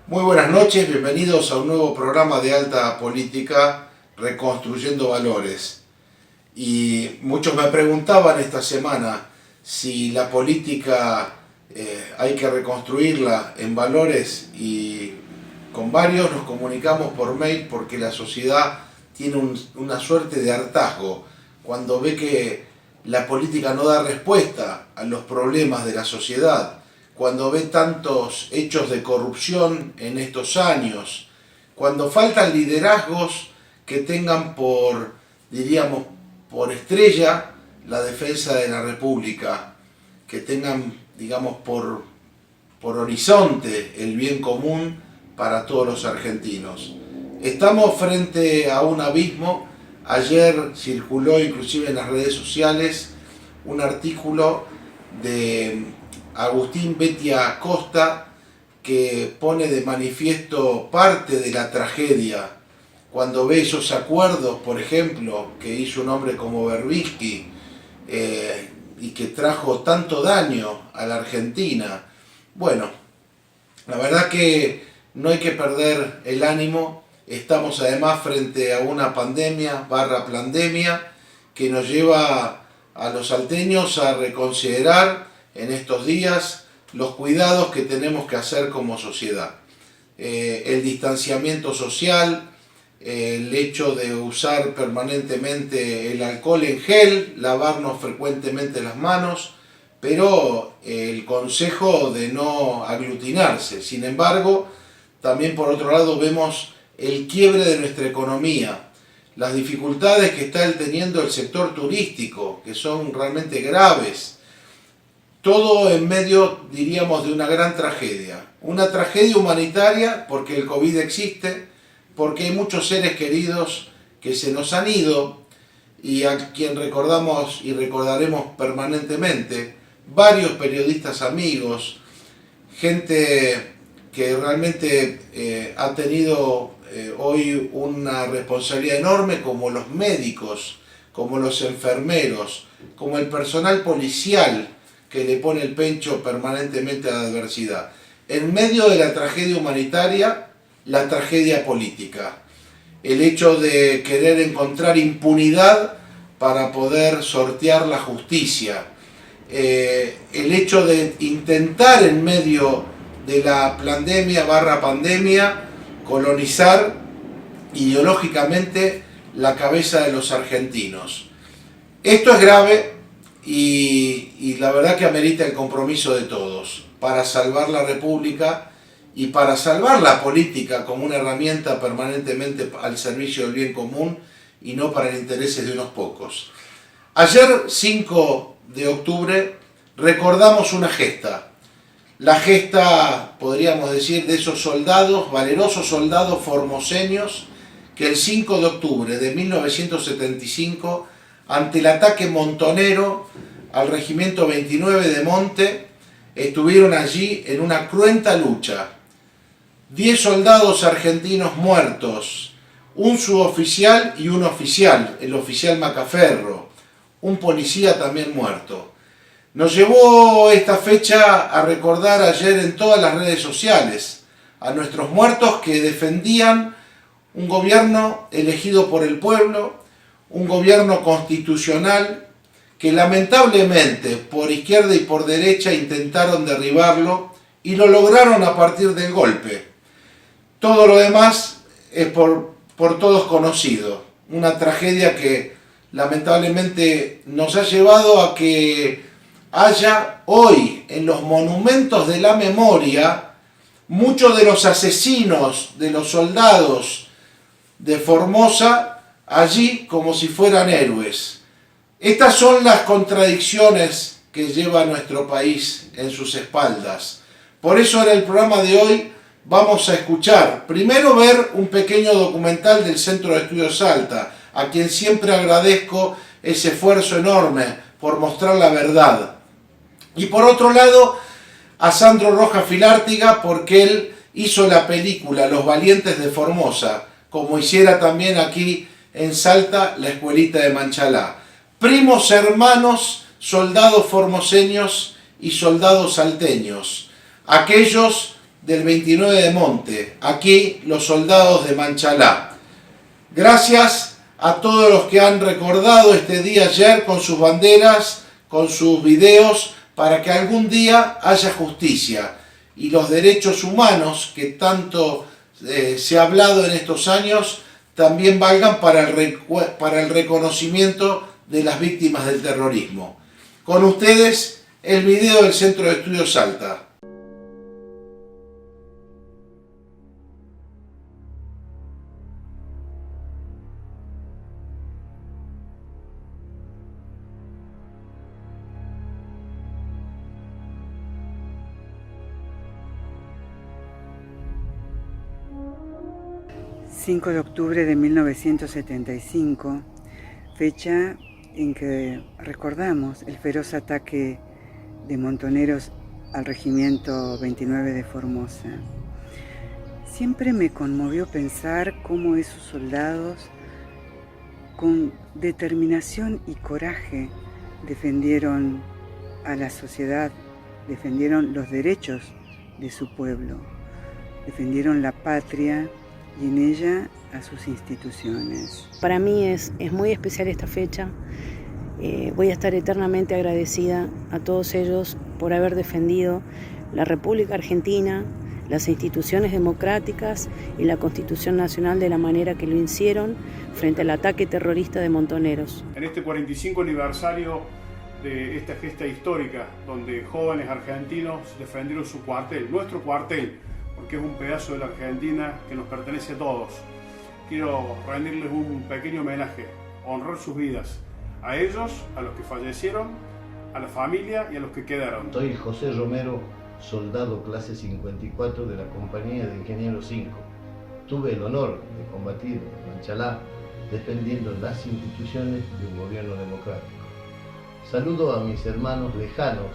Muy buenas noches, bienvenidos a un nuevo programa de Alta Política, Reconstruyendo Valores. Y muchos me preguntaban esta semana si la política hay que reconstruirla en valores, y con varios nos comunicamos por mail porque la sociedad tiene una suerte de hartazgo cuando ve que la política no da respuesta a los problemas de la sociedad, cuando ve tantos hechos de corrupción en estos años, cuando faltan liderazgos que tengan diríamos, por estrella la defensa de la República, que tengan, digamos, por horizonte el bien común para todos los argentinos. Estamos frente a un abismo. Ayer circuló inclusive en las redes sociales un artículo de Agustín Betia Costa que pone de manifiesto parte de la tragedia cuando ve esos acuerdos, por ejemplo, que hizo un hombre como Berbisky y que trajo tanto daño a la Argentina. Bueno, la verdad que no hay que perder el ánimo. Estamos además frente a una pandemia que nos lleva a los salteños a reconsiderar en estos días los cuidados que tenemos que hacer como sociedad. El distanciamiento social, el hecho de usar permanentemente el alcohol en gel, lavarnos frecuentemente las manos, pero el consejo de no aglutinarse. Sin embargo, también por otro lado vemos el quiebre de nuestra economía, las dificultades que está teniendo el sector turístico, que son realmente graves. Todo en medio, diríamos, de una gran tragedia. Una tragedia humanitaria porque el COVID existe, porque hay muchos seres queridos que se nos han ido y a quien recordamos y recordaremos permanentemente, varios periodistas amigos, gente que realmente ha tenido hoy una responsabilidad enorme, como los médicos, como los enfermeros, como el personal policial que le pone el pecho permanentemente a la adversidad. En medio de la tragedia humanitaria, la tragedia política. El hecho de querer encontrar impunidad para poder sortear la justicia. El hecho de intentar en medio de la pandemia colonizar ideológicamente la cabeza de los argentinos. Esto es grave y la verdad que amerita el compromiso de todos para salvar la República y para salvar la política como una herramienta permanentemente al servicio del bien común y no para el interés de unos pocos. Ayer, 5 de octubre, recordamos una gesta. La gesta, podríamos decir, de esos soldados, valerosos soldados formoseños, que el 5 de octubre de 1975, ante el ataque montonero al Regimiento 29 de Monte, estuvieron allí en una cruenta lucha. 10 soldados argentinos muertos, un suboficial y un oficial, el oficial Macaferro, un policía también muerto. Nos llevó esta fecha a recordar ayer en todas las redes sociales a nuestros muertos que defendían un gobierno elegido por el pueblo, un gobierno constitucional que lamentablemente por izquierda y por derecha intentaron derribarlo y lo lograron a partir del golpe. Todo lo demás es por todos conocido. Una tragedia que lamentablemente nos ha llevado a que haya hoy en los monumentos de la memoria muchos de los asesinos de los soldados de Formosa allí como si fueran héroes. Estas son las contradicciones que lleva nuestro país en sus espaldas. Por eso en el programa de hoy vamos a escuchar, primero ver un pequeño documental del Centro de Estudios Salta, a quien siempre agradezco ese esfuerzo enorme por mostrar la verdad. Y por otro lado, a Sandro Rojas Filártiga, porque él hizo la película Los Valientes de Formosa, como hiciera también aquí en Salta la Escuelita de Manchalá. Primos hermanos, soldados formoseños y soldados salteños. Aquellos del 29 de Monte, aquí los soldados de Manchalá. Gracias a todos los que han recordado este día ayer con sus banderas, con sus videos, para que algún día haya justicia y los derechos humanos que tanto se ha hablado en estos años también valgan para el reconocimiento de las víctimas del terrorismo. Con ustedes, el video del Centro de Estudios Salta. ...5 de octubre de 1975, fecha en que recordamos el feroz ataque de montoneros al Regimiento 29 de Formosa. Siempre me conmovió pensar cómo esos soldados, con determinación y coraje, defendieron a la sociedad, defendieron los derechos de su pueblo, defendieron la patria y en ella a sus instituciones. Para mí es muy especial esta fecha. Voy a estar eternamente agradecida a todos ellos por haber defendido la República Argentina, las instituciones democráticas y la Constitución Nacional de la manera que lo hicieron frente al ataque terrorista de montoneros. En este 45 aniversario de esta gesta histórica, donde jóvenes argentinos defendieron su cuartel, nuestro cuartel, porque es un pedazo de la Argentina que nos pertenece a todos. Quiero rendirles un pequeño homenaje, honrar sus vidas, a ellos, a los que fallecieron, a la familia y a los que quedaron. Soy José Romero, soldado clase 54 de la Compañía de Ingenieros 5. Tuve el honor de combatir en Manchalá, defendiendo las instituciones de un gobierno democrático. Saludo a mis hermanos lejanos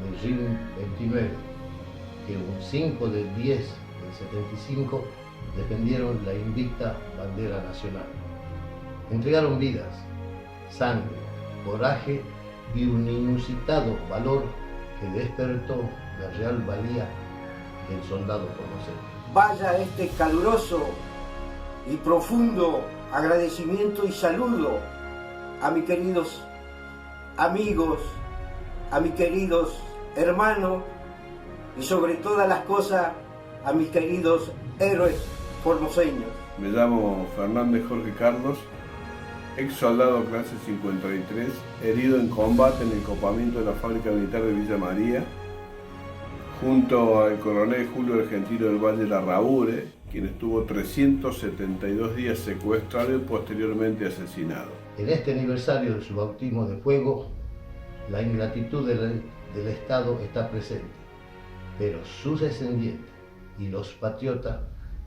del RIM 29, que un 5 del 10 del 75 defendieron la invicta bandera nacional. Entregaron vidas, sangre, coraje y un inusitado valor que despertó la real valía del soldado formoseño. Vaya este caluroso y profundo agradecimiento y saludo a mis queridos amigos, a mis queridos hermanos y sobre todas las cosas a mis queridos héroes formoseños. Me llamo Fernández Jorge Carlos, ex soldado clase 53, herido en combate en el copamiento de la fábrica militar de Villa María, junto al coronel Julio Argentino del Valle Larraure, quien estuvo 372 días secuestrado y posteriormente asesinado. En este aniversario de su bautismo de fuego, la ingratitud del Estado está presente, pero sus descendientes y los patriotas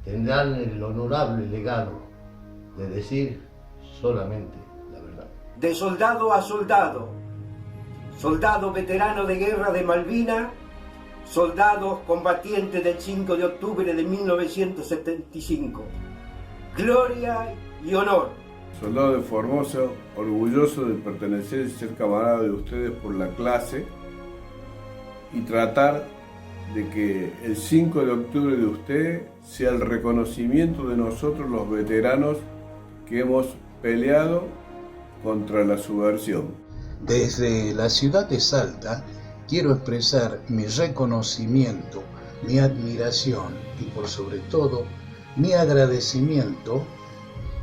tendrán el honorable legado de decir solamente la verdad. De soldado a soldado, soldado veterano de guerra de Malvinas, soldados combatientes del 5 de octubre de 1975. Gloria y honor. Soldado de Formosa, orgulloso de pertenecer y ser camarada de ustedes por la clase y tratar de que el 5 de octubre de usted sea el reconocimiento de nosotros los veteranos que hemos peleado contra la subversión. Desde la ciudad de Salta quiero expresar mi reconocimiento, mi admiración y por sobre todo mi agradecimiento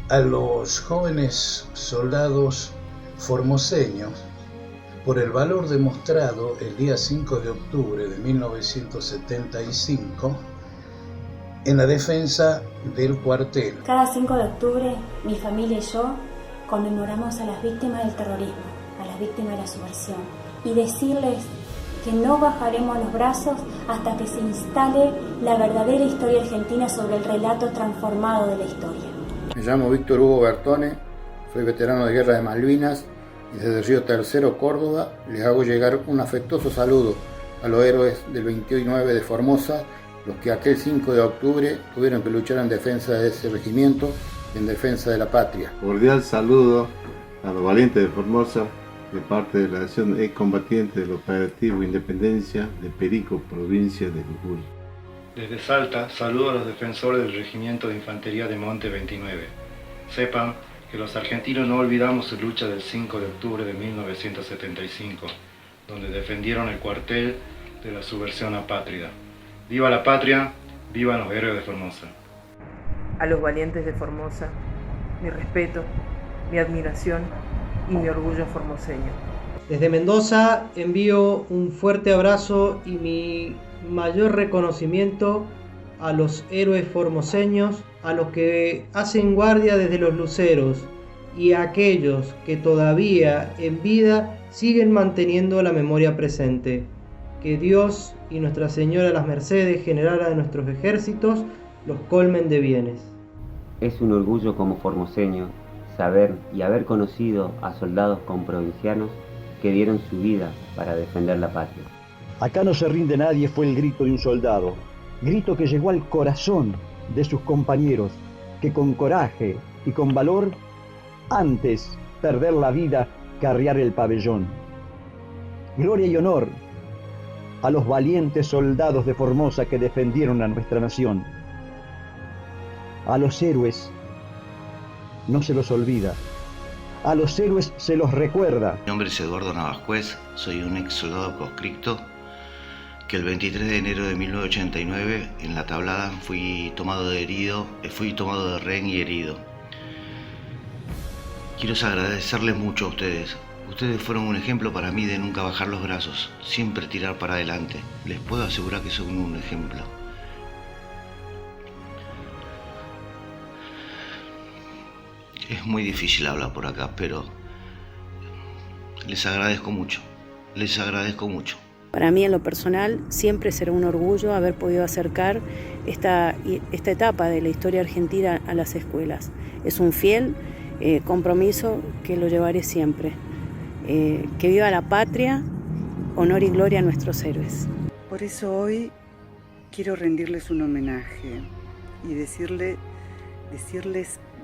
a los jóvenes soldados formoseños por el valor demostrado el día 5 de octubre de 1975 en la defensa del cuartel. Cada 5 de octubre, mi familia y yo conmemoramos a las víctimas del terrorismo, a las víctimas de la subversión, y decirles que no bajaremos los brazos hasta que se instale la verdadera historia argentina sobre el relato transformado de la historia. Me llamo Víctor Hugo Bertone, soy veterano de guerra de Malvinas y desde Río Tercero, Córdoba, les hago llegar un afectuoso saludo a los héroes del 29 de Formosa, los que aquel 5 de octubre tuvieron que luchar en defensa de ese regimiento y en defensa de la patria. Cordial saludo a los valientes de Formosa, de parte de la Acción Excombatiente del Operativo Independencia de Perico, provincia de Jujuy. Desde Salta saludo a los defensores del Regimiento de Infantería de Monte 29. Sepan que los argentinos no olvidamos su lucha del 5 de octubre de 1975, donde defendieron el cuartel de la subversión apátrida. ¡Viva la patria! ¡Vivan los héroes de Formosa! A los valientes de Formosa, mi respeto, mi admiración y mi orgullo formoseño. Desde Mendoza envío un fuerte abrazo y mi mayor reconocimiento a los héroes formoseños, a los que hacen guardia desde los luceros y a aquellos que todavía en vida siguen manteniendo la memoria presente. Que Dios y Nuestra Señora las Mercedes, generala de nuestros ejércitos, los colmen de bienes. Es un orgullo como formoseño saber y haber conocido a soldados comprovincianos que dieron su vida para defender la patria. Acá no se rinde nadie fue el grito de un soldado, grito que llegó al corazón de sus compañeros, que con coraje y con valor, antes perder la vida que arriar el pabellón. Gloria y honor a los valientes soldados de Formosa que defendieron a nuestra nación. A los héroes no se los olvida, a los héroes se los recuerda. Mi nombre es Eduardo Navascuez, soy un ex soldado conscripto que el 23 de enero de 1989 en la Tablada fui tomado de rehén y herido. Quiero agradecerles mucho a ustedes. Ustedes fueron un ejemplo para mí de nunca bajar los brazos, siempre tirar para adelante. Les puedo asegurar que son un ejemplo. Es muy difícil hablar por acá, pero les agradezco mucho. Les agradezco mucho. Para mí, en lo personal, siempre será un orgullo haber podido acercar esta etapa de la historia argentina a las escuelas. Es un fiel compromiso que lo llevaré siempre. Que viva la patria, honor y gloria a nuestros héroes. Por eso hoy quiero rendirles un homenaje y decirles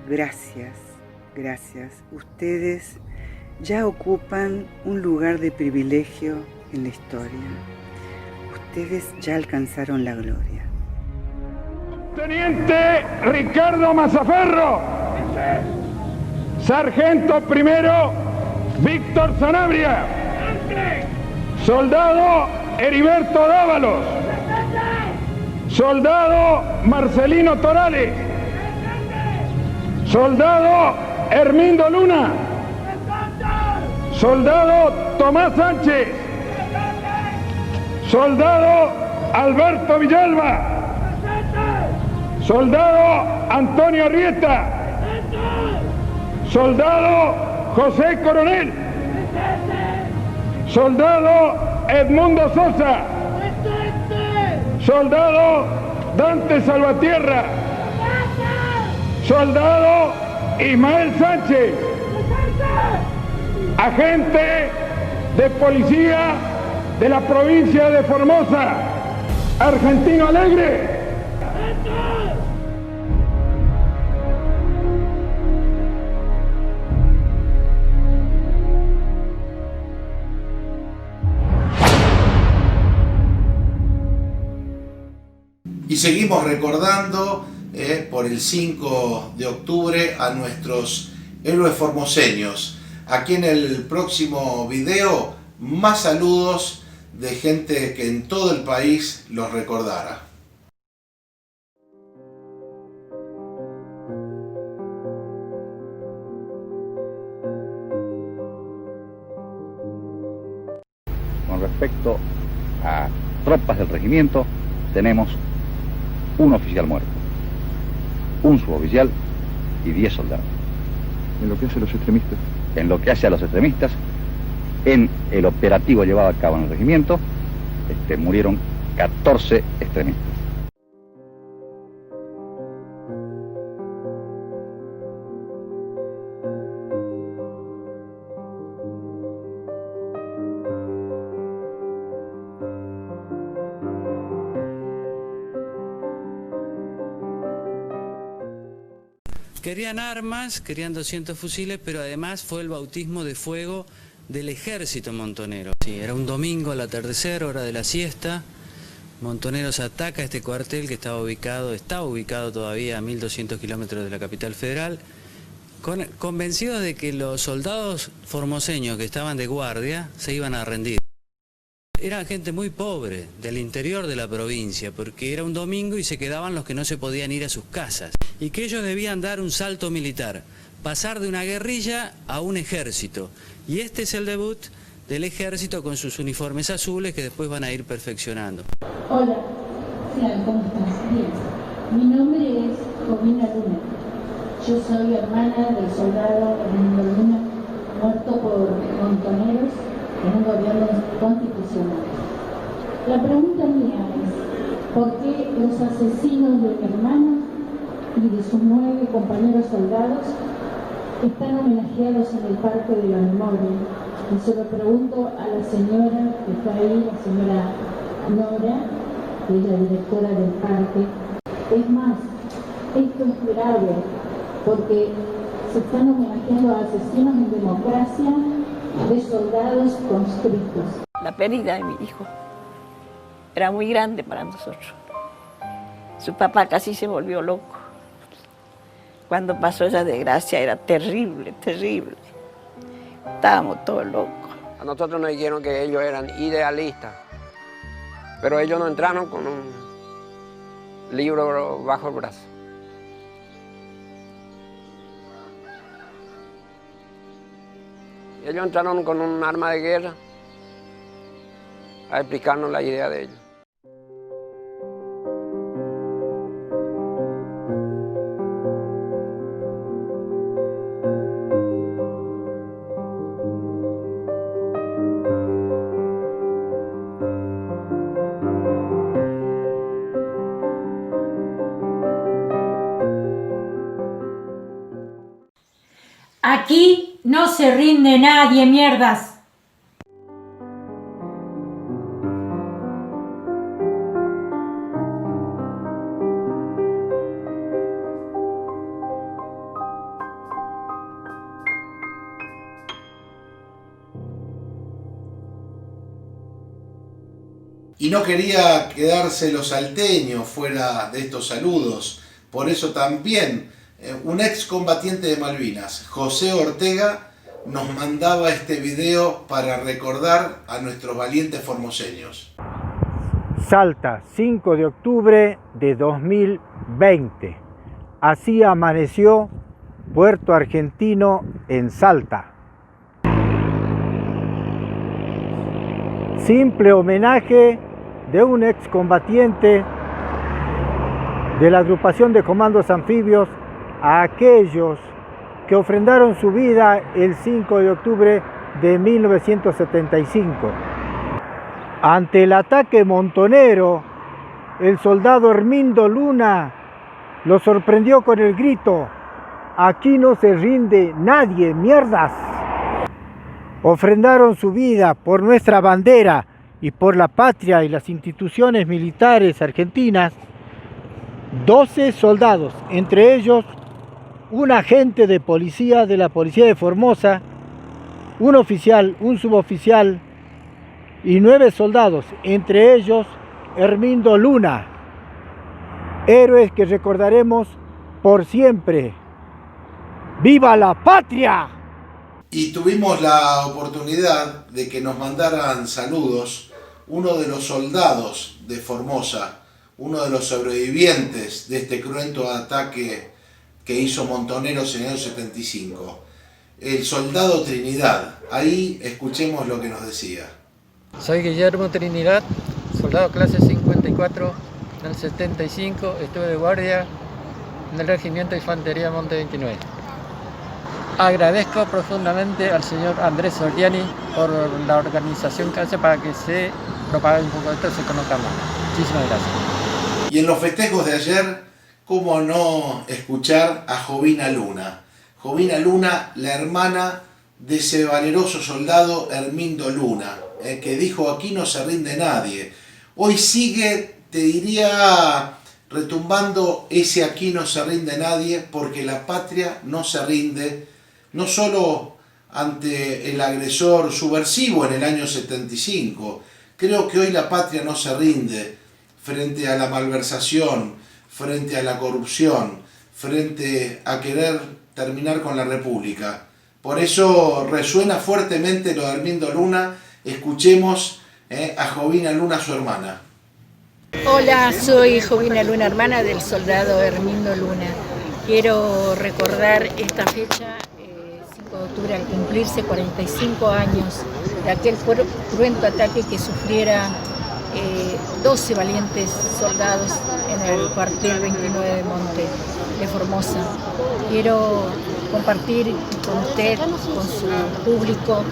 gracias. Ustedes ya ocupan un lugar de privilegio en la historia. Ustedes ya alcanzaron la gloria. Teniente Ricardo Mazzaferro. Sargento primero Víctor Sanabria. Soldado Heriberto Dávalos. Soldado Marcelino Torales. Soldado Hermindo Luna. Soldado Tomás Sánchez. Soldado Alberto Villalba. Soldado Antonio Arrieta. Soldado José Coronel. Soldado Edmundo Sosa. Soldado Dante Salvatierra. Soldado Ismael Sánchez. Agente de policía de la provincia de Formosa, Argentino Alegre. Y seguimos recordando por el 5 de octubre a nuestros héroes formoseños. Aquí en el próximo video, más saludos de gente que en todo el país los recordara. Con respecto a tropas del regimiento, tenemos un oficial muerto, un suboficial y 10 soldados. ¿En lo que hace a los extremistas? En lo que hace a los extremistas, en el operativo llevado a cabo en el regimiento, murieron 14 extremistas. Querían armas, querían 200 fusiles, pero además fue el bautismo de fuego del ejército montonero. Sí, era un domingo al atardecer, hora de la siesta, Montoneros ataca este cuartel que está ubicado todavía a 1200 kilómetros de la capital federal, convencidos de que los soldados formoseños que estaban de guardia se iban a rendir. Eran gente muy pobre, del interior de la provincia, porque era un domingo y se quedaban los que no se podían ir a sus casas. Y que ellos debían dar un salto militar, pasar de una guerrilla a un ejército. Y este es el debut del ejército con sus uniformes azules que después van a ir perfeccionando. Hola, ¿cómo estás? Bien. Mi nombre es Jovina Luna. Yo soy hermana del soldado Hernando Luna, muerto por Montoneros en un gobierno constitucional. La pregunta mía es, ¿por qué los asesinos de mi hermano y de sus 9 compañeros soldados están homenajeados en el Parque de la Memoria? Y se lo pregunto a la señora que está ahí, la señora Nora, que es la directora del parque. Es más, esto es grave, porque se están homenajeando a asesinos en democracia de soldados conscriptos. La pérdida de mi hijo era muy grande para nosotros. Su papá casi se volvió loco. Cuando pasó esa desgracia era terrible, terrible. Estábamos todos locos. A nosotros nos dijeron que ellos eran idealistas, pero ellos no entraron con un libro bajo el brazo. Ellos entraron con un arma de guerra a explicarnos la idea de ellos. Aquí no se rinde nadie, mierdas. Y no quería quedarse los salteños fuera de estos saludos, por eso también un excombatiente de Malvinas, José Ortega, nos mandaba este video para recordar a nuestros valientes formoseños. Salta, 5 de octubre de 2020. Así amaneció Puerto Argentino en Salta. Simple homenaje de un excombatiente de la agrupación de comandos anfibios a aquellos que ofrendaron su vida el 5 de octubre de 1975. Ante el ataque montonero, el soldado Hermindo Luna lo sorprendió con el grito: "Aquí no se rinde nadie, mierdas". Ofrendaron su vida por nuestra bandera y por la patria y las instituciones militares argentinas 12 soldados, entre ellos un agente de policía de la Policía de Formosa, un oficial, un suboficial y 9 soldados, entre ellos Hermindo Luna. Héroes que recordaremos por siempre. ¡Viva la patria! Y tuvimos la oportunidad de que nos mandaran saludos uno de los soldados de Formosa, uno de los sobrevivientes de este cruento ataque que hizo Montoneros en el año 75, el soldado Trinidad. Ahí escuchemos lo que nos decía. Soy Guillermo Trinidad, soldado clase 54 del 75, estuve de guardia en el Regimiento de Infantería Monte 29. Agradezco profundamente al señor Andrés Soriani por la organización que hace para que se propague un poco esto y se conozca más. Muchísimas gracias. Y en los festejos de ayer, ¿cómo no escuchar a Jovina Luna? Jovina Luna, la hermana de ese valeroso soldado Hermindo Luna, que dijo: "Aquí no se rinde nadie". Hoy sigue, te diría, retumbando ese "aquí no se rinde nadie", porque la patria no se rinde, no solo ante el agresor subversivo en el año 75. Creo que hoy la patria no se rinde frente a la malversación, frente a la corrupción, frente a querer terminar con la República. Por eso resuena fuertemente lo de Hermindo Luna. Escuchemos a Jovina Luna, su hermana. Hola, soy Jovina Luna, hermana del soldado Hermindo Luna. Quiero recordar esta fecha, 5 de octubre, al cumplirse 45 años de aquel cruento ataque que sufrieran 12 valientes soldados en el cuartel 29 de Monte de Formosa. Quiero compartir con usted, con su público,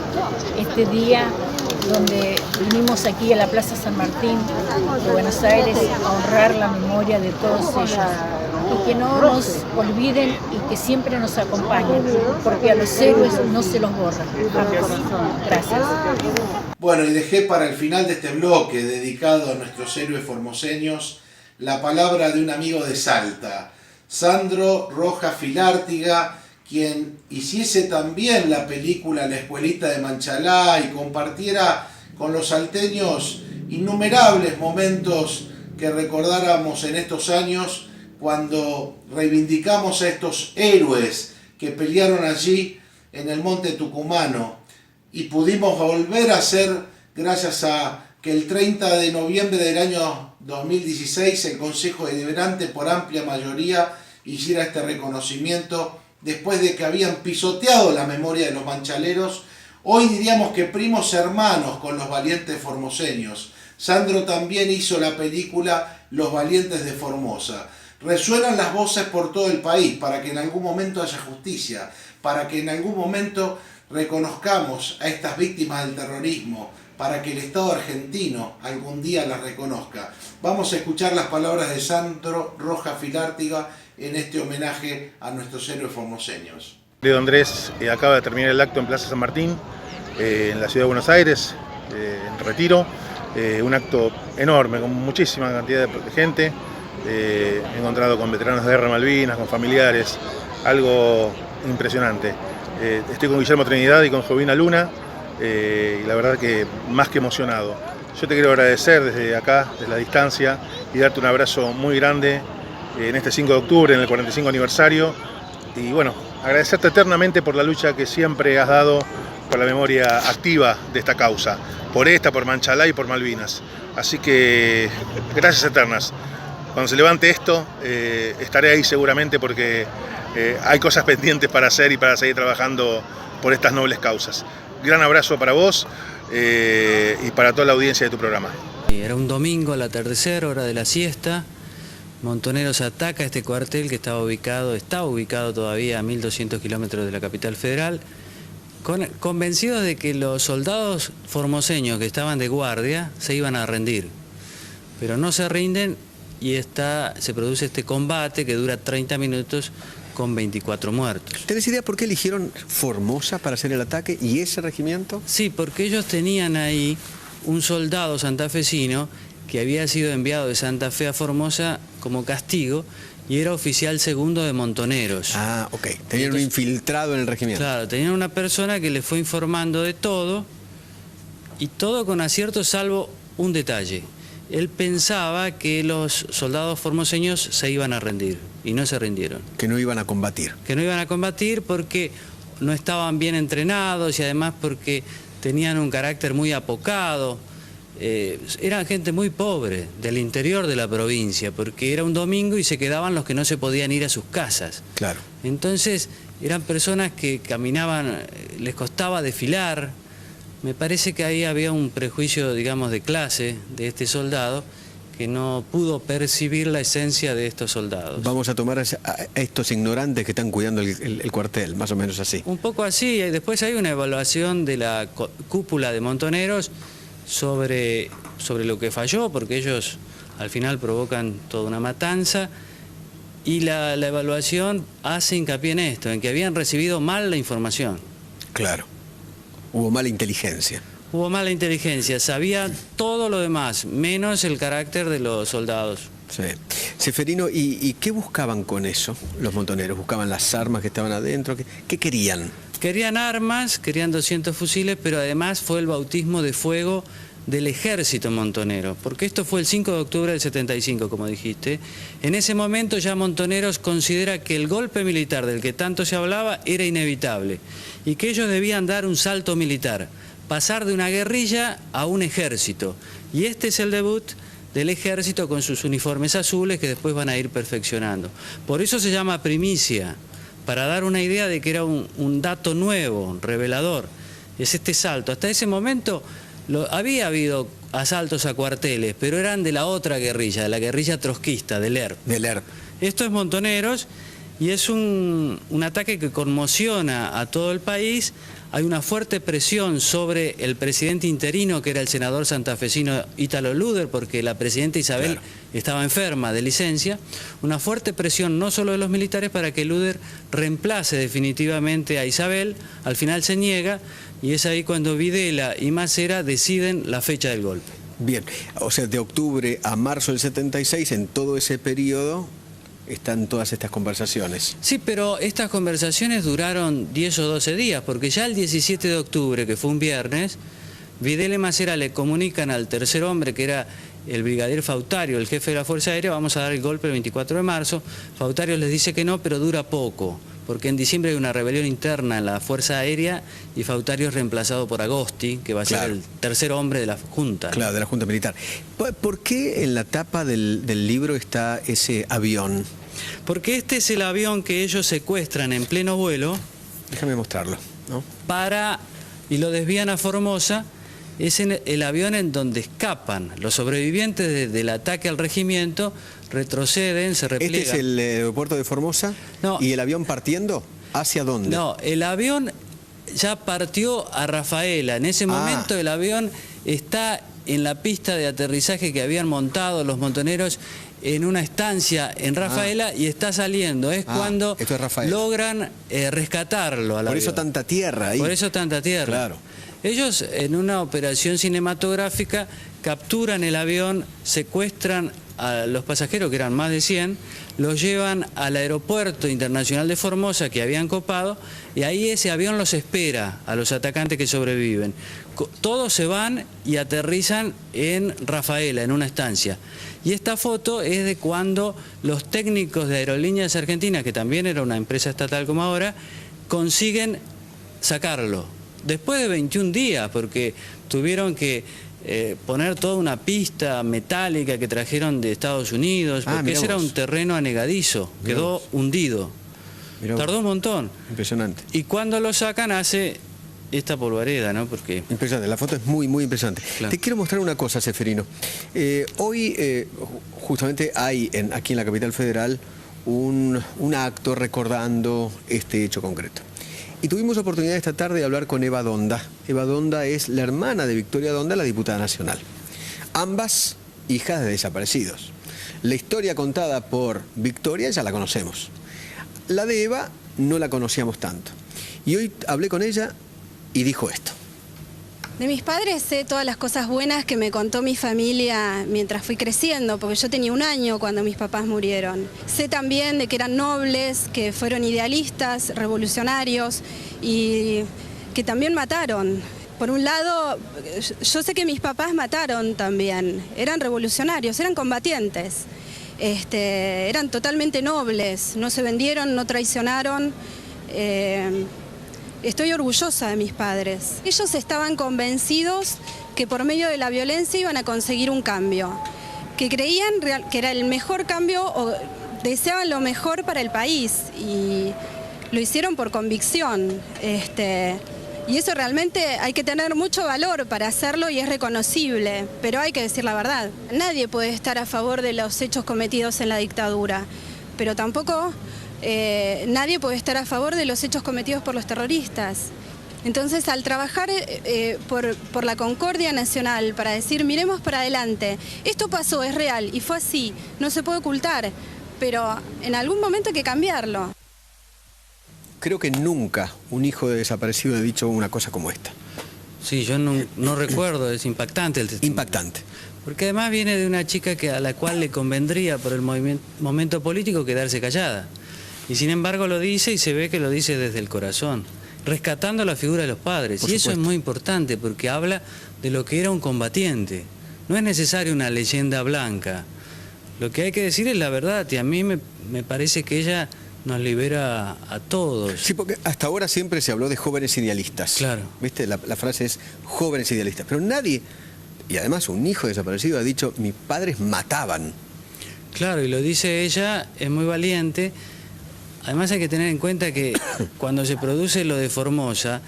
este día donde vinimos aquí a la Plaza San Martín de Buenos Aires a honrar la memoria de todos ellos. Y que no nos olviden y que siempre nos acompañen, porque a los héroes no se los borra. Gracias. Bueno, y dejé para el final de este bloque dedicado a nuestros héroes formoseños la palabra de un amigo de Salta, Sandro Rojas Filártiga, quien hiciese también la película La Escuelita de Manchalá y compartiera con los salteños innumerables momentos que recordáramos en estos años cuando reivindicamos a estos héroes que pelearon allí en el monte tucumano y pudimos volver a ser, gracias a que el 30 de noviembre del año 2016 el Consejo Deliberante por amplia mayoría hiciera este reconocimiento después de que habían pisoteado la memoria de los manchaleros. Hoy diríamos que primos hermanos con los valientes formoseños. Sandro también hizo la película Los Valientes de Formosa. Resuenan las voces por todo el país para que en algún momento haya justicia, para que en algún momento reconozcamos a estas víctimas del terrorismo, para que el Estado argentino algún día las reconozca. Vamos a escuchar las palabras de Sandro Rojas Filártiga en este homenaje a nuestros héroes formoseños. Querido Andrés, acaba de terminar el acto en Plaza San Martín, en la ciudad de Buenos Aires, en Retiro. Un acto enorme, con muchísima cantidad de gente. He encontrado con veteranos de guerra Malvinas, con familiares, algo impresionante. Estoy con Guillermo Trinidad y con Jovina Luna, y la verdad que más que emocionado. Yo te quiero agradecer desde acá, desde la distancia, y darte un abrazo muy grande en este 5 de octubre, en el 45 aniversario, y bueno, agradecerte eternamente por la lucha que siempre has dado por la memoria activa de esta causa, por Manchalá y por Malvinas. Así que gracias eternas. Cuando se levante esto, estaré ahí seguramente porque hay cosas pendientes para hacer y para seguir trabajando por estas nobles causas. Gran abrazo para vos y para toda la audiencia de tu programa. Era un domingo al atardecer, hora de la siesta. Montoneros ataca este cuartel que está ubicado todavía a 1200 kilómetros de la capital federal, convencidos de que los soldados formoseños que estaban de guardia se iban a rendir. Pero no se rinden y se produce este combate que dura 30 minutos con 24 muertos. ¿Tenés idea por qué eligieron Formosa para hacer el ataque y ese regimiento? Sí, porque ellos tenían ahí un soldado santafesino que había sido enviado de Santa Fe a Formosa como castigo y era oficial segundo de Montoneros. Ah, ok. Tenían un infiltrado en el regimiento. Claro, tenían una persona que les fue informando de todo y todo con acierto salvo un detalle. Él pensaba que los soldados formoseños se iban a rendir y no se rindieron. Que no iban a combatir. Que no iban a combatir porque no estaban bien entrenados y además porque tenían un carácter muy apocado. Eran gente muy pobre del interior de la provincia porque era un domingo y se quedaban los que no se podían ir a sus casas. Claro. Entonces eran personas que caminaban, les costaba desfilar. Me parece que ahí había un prejuicio, digamos, de clase de este soldado que no pudo percibir la esencia de estos soldados. Vamos a tomar a estos ignorantes que están cuidando el cuartel, más o menos así. Un poco así, y después hay una evaluación de la cúpula de Montoneros sobre lo que falló, porque ellos al final provocan toda una matanza, y la evaluación hace hincapié en esto, en que habían recibido mal la información. Claro. Hubo mala inteligencia. Hubo mala inteligencia, sabían todo lo demás, menos el carácter de los soldados. Sí. Seferino, ¿y qué buscaban con eso los montoneros? ¿Buscaban las armas que estaban adentro? ¿Qué querían? Querían armas, querían 200 fusiles, pero además fue el bautismo de fuego del ejército montonero, porque esto fue el 5 de octubre del 75, como dijiste. En ese momento ya Montoneros considera que el golpe militar del que tanto se hablaba era inevitable y que ellos debían dar un salto militar, pasar de una guerrilla a un ejército. Y este es el debut del ejército con sus uniformes azules que después van a ir perfeccionando. Por eso se llama primicia, para dar una idea de que era un dato nuevo, revelador. Es este salto. Hasta ese momento había habido asaltos a cuarteles, pero eran de la otra guerrilla, de la guerrilla trotskista, del ERP. Esto es Montoneros y es un ataque que conmociona a todo el país. Hay una fuerte presión sobre el presidente interino, que era el senador santafesino Ítalo Luder, porque la presidenta Isabel estaba enferma de licencia. Una fuerte presión no solo de los militares para que Luder reemplace definitivamente a Isabel. Al final se niega y es ahí cuando Videla y Macera deciden la fecha del golpe. Bien, o sea, de octubre a marzo del 76, en todo ese periodo están todas estas conversaciones. Sí, pero estas conversaciones duraron 10 o 12 días, porque ya el 17 de octubre, que fue un viernes, Videla y Macera le comunican al tercer hombre, que era el brigadier Fautario, el jefe de la Fuerza Aérea: vamos a dar el golpe el 24 de marzo. Fautario les dice que no, pero dura poco, porque en diciembre hay una rebelión interna en la Fuerza Aérea y Fautario es reemplazado por Agosti, que va a ser el tercer hombre de la Junta. Claro, de la Junta Militar. ¿Por qué en la tapa del libro está ese avión? Porque este es el avión que ellos secuestran en pleno vuelo. Déjame mostrarlo, ¿no? Y lo desvían a Formosa. Es el avión en donde escapan. Los sobrevivientes del ataque al regimiento retroceden, se repliegan. ¿Este es el aeropuerto de Formosa? No. ¿Y el avión partiendo? ¿Hacia dónde? No, el avión ya partió a Rafaela. En ese momento el avión está en la pista de aterrizaje que habían montado los montoneros en una estancia en Rafaela y está saliendo. Es cuando logran rescatarlo al avión. Por eso tanta tierra ahí. Por eso tanta tierra. Claro. Ellos, en una operación cinematográfica, capturan el avión, secuestran a los pasajeros, que eran más de 100, los llevan al aeropuerto internacional de Formosa, que habían copado, y ahí ese avión los espera a los atacantes que sobreviven. Todos se van y aterrizan en Rafaela, en una estancia. Y esta foto es de cuando los técnicos de Aerolíneas Argentinas, que también era una empresa estatal como ahora, consiguen sacarlo. Después de 21 días, porque tuvieron que poner toda una pista metálica que trajeron de Estados Unidos, porque ese era un terreno anegadizo, quedó hundido. Tardó un montón. Impresionante. Y cuando lo sacan hace esta polvareda, ¿no? Porque... Impresionante, la foto es muy, muy impresionante. Claro. Te quiero mostrar una cosa, Ceferino. Hoy, justamente hay aquí en la capital federal un acto recordando este hecho concreto. Y tuvimos oportunidad esta tarde de hablar con Eva Donda. Eva Donda es la hermana de Victoria Donda, la diputada nacional. Ambas hijas de desaparecidos. La historia contada por Victoria ya la conocemos. La de Eva no la conocíamos tanto. Y hoy hablé con ella y dijo esto. De mis padres sé todas las cosas buenas que me contó mi familia mientras fui creciendo, porque yo tenía 1 año cuando mis papás murieron. Sé también de que eran nobles, que fueron idealistas, revolucionarios y que también mataron. Por un lado, yo sé que mis papás mataron también, eran revolucionarios, eran combatientes, eran totalmente nobles, no se vendieron, no traicionaron. Estoy orgullosa de mis padres. Ellos estaban convencidos que por medio de la violencia iban a conseguir un cambio, que creían que era el mejor cambio o deseaban lo mejor para el país y lo hicieron por convicción. Y eso realmente hay que tener mucho valor para hacerlo y es reconocible, pero hay que decir la verdad. Nadie puede estar a favor de los hechos cometidos en la dictadura, pero tampoco... nadie puede estar a favor de los hechos cometidos por los terroristas. Entonces, al trabajar por la concordia nacional, para decir, miremos para adelante, esto pasó, es real y fue así, no se puede ocultar, pero en algún momento hay que cambiarlo. Creo que nunca un hijo de desaparecido ha dicho una cosa como esta. Sí, yo no recuerdo, es impactante el testimonio. Impactante. Porque además viene de una chica a la cual le convendría por el momento político quedarse callada. Y sin embargo lo dice y se ve que lo dice desde el corazón. rescatando la figura de los padres. Y eso es muy importante porque habla de lo que era un combatiente. No es necesario una leyenda blanca. Lo que hay que decir es la verdad, y a mí me parece que ella nos libera a todos. Sí, porque hasta ahora siempre se habló de jóvenes idealistas. Claro. ¿Viste? La frase es jóvenes idealistas. Pero nadie, y además un hijo desaparecido, ha dicho, mis padres mataban. Claro, y lo dice ella, es muy valiente. Además hay que tener en cuenta que cuando se produce lo de Formosa,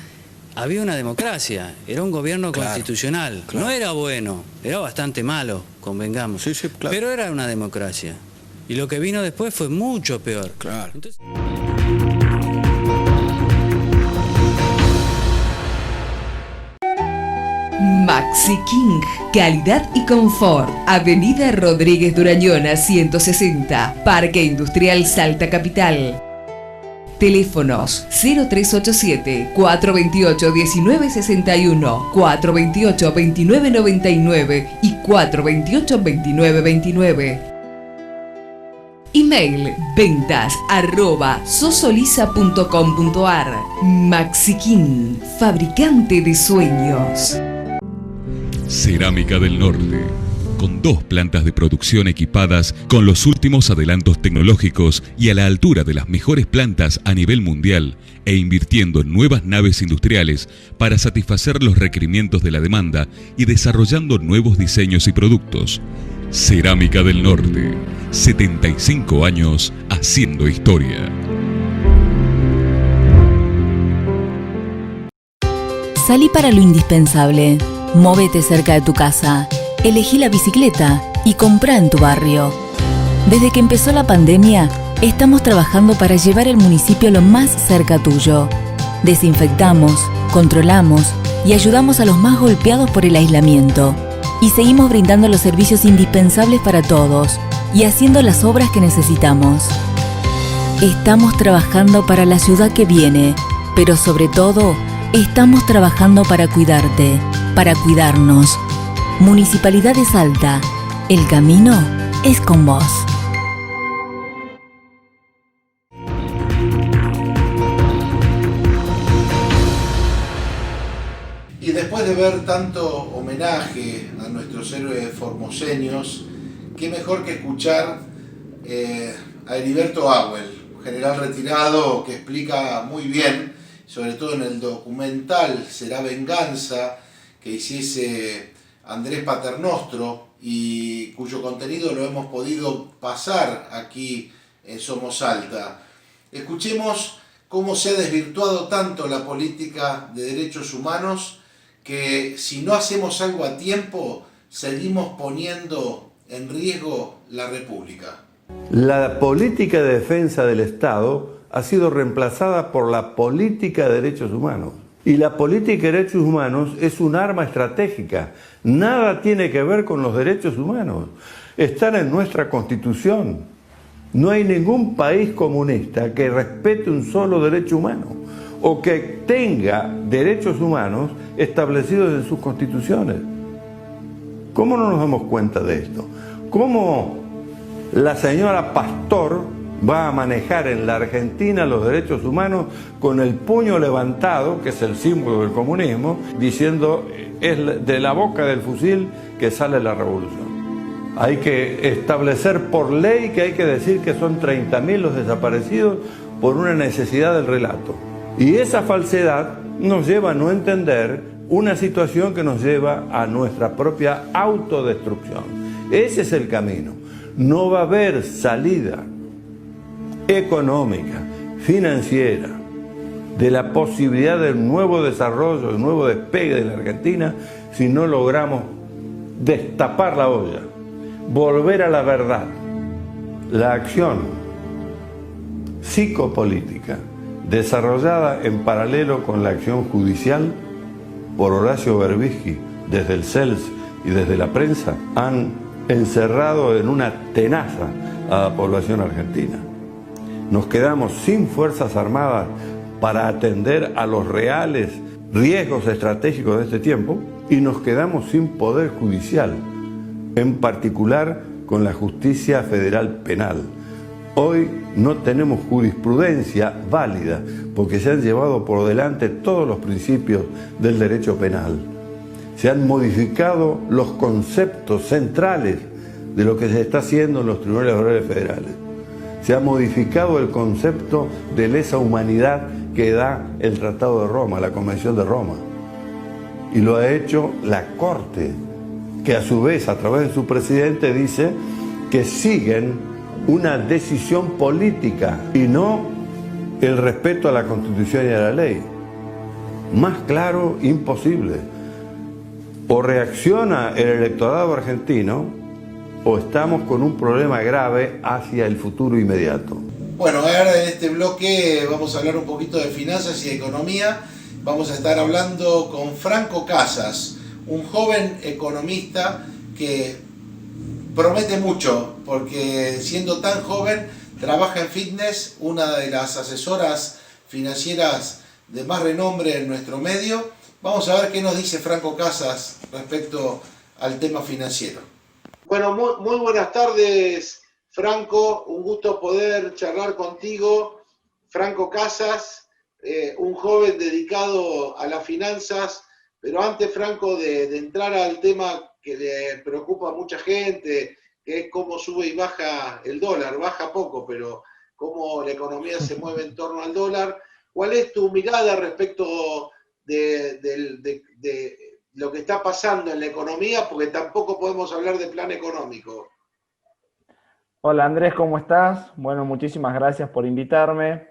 había una democracia, era un gobierno constitucional. No era bueno, era bastante malo, convengamos. Sí, claro. Pero era una democracia. Y lo que vino después fue mucho peor. Claro. Entonces... Maxi King, calidad y confort. Avenida Rodríguez Durañona 160, Parque Industrial Salta Capital. Teléfonos 0387-428-1961, 428-2999 y 428-2929. Email ventas@sosoliza.com.ar. Maxiquín, fabricante de sueños. Cerámica del Norte, con 2 plantas de producción equipadas con los últimos adelantos tecnológicos y a la altura de las mejores plantas a nivel mundial, e invirtiendo en nuevas naves industriales para satisfacer los requerimientos de la demanda y desarrollando nuevos diseños y productos. Cerámica del Norte, 75 años haciendo historia. Salí para lo indispensable. Móvete cerca de tu casa. Elegí la bicicleta y comprá en tu barrio. Desde que empezó la pandemia, estamos trabajando para llevar el municipio lo más cerca tuyo. Desinfectamos, controlamos y ayudamos a los más golpeados por el aislamiento. Y seguimos brindando los servicios indispensables para todos y haciendo las obras que necesitamos. Estamos trabajando para la ciudad que viene, pero sobre todo, estamos trabajando para cuidarte, para cuidarnos. Municipalidad de Salta, el camino es con vos. Y después de ver tanto homenaje a nuestros héroes formoseños, qué mejor que escuchar a Heriberto Auel, general retirado que explica muy bien, sobre todo en el documental Será Venganza, que hiciese Andrés Paternostro y cuyo contenido lo hemos podido pasar aquí en Somos Salta. Escuchemos cómo se ha desvirtuado tanto la política de derechos humanos que si no hacemos algo a tiempo, seguimos poniendo en riesgo la República. La política de defensa del Estado ha sido reemplazada por la política de derechos humanos. Y la política de derechos humanos es un arma estratégica. Nada tiene que ver con los derechos humanos. Están en nuestra Constitución. No hay ningún país comunista que respete un solo derecho humano o que tenga derechos humanos establecidos en sus constituciones. ¿Cómo no nos damos cuenta de esto? ¿Cómo la señora Pastor va a manejar en la Argentina los derechos humanos con el puño levantado, que es el símbolo del comunismo, diciendo es de la boca del fusil que sale la revolución? Hay que establecer por ley que hay que decir que son 30.000 los desaparecidos por una necesidad del relato. Y esa falsedad nos lleva a no entender una situación que nos lleva a nuestra propia autodestrucción. Ese es el camino. No va a haber salida económica, financiera, de la posibilidad de un nuevo desarrollo, de un nuevo despegue de la Argentina, si no logramos destapar la olla, volver a la verdad. La acción psicopolítica desarrollada en paralelo con la acción judicial por Horacio Berbisky desde el CELS y desde la prensa han encerrado en una tenaza a la población argentina. Nos quedamos sin fuerzas armadas para atender a los reales riesgos estratégicos de este tiempo y nos quedamos sin poder judicial, en particular con la justicia federal penal, Hoy no tenemos jurisprudencia válida porque se han llevado por delante todos los principios del derecho penal. Se han modificado los conceptos centrales de lo que se está haciendo en los tribunales orales federales. Se ha modificado el concepto de lesa humanidad que da el Tratado de Roma, la Convención de Roma. Y lo ha hecho la Corte, que a su vez, a través de su presidente, dice que siguen una decisión política y no el respeto a la Constitución y a la ley. Más claro, imposible. O reacciona el electorado argentino o estamos con un problema grave hacia el futuro inmediato. Bueno, ahora en este bloque vamos a hablar un poquito de finanzas y economía. Vamos a estar hablando con Franco Casas, un joven economista que promete mucho, porque siendo tan joven trabaja en Fitness, una de las asesoras financieras de más renombre en nuestro medio. Vamos a ver qué nos dice Franco Casas respecto al tema financiero. Bueno, muy buenas tardes, Franco. Un gusto poder charlar contigo. Franco Casas, un joven dedicado a las finanzas. Pero antes, Franco, de entrar al tema que le preocupa a mucha gente, que es cómo sube y baja el dólar, baja poco, pero cómo la economía se mueve en torno al dólar, ¿cuál es tu mirada respecto de lo que está pasando en la economía? Porque tampoco podemos hablar de plan económico. Hola Andrés, ¿cómo estás? Bueno, muchísimas gracias por invitarme.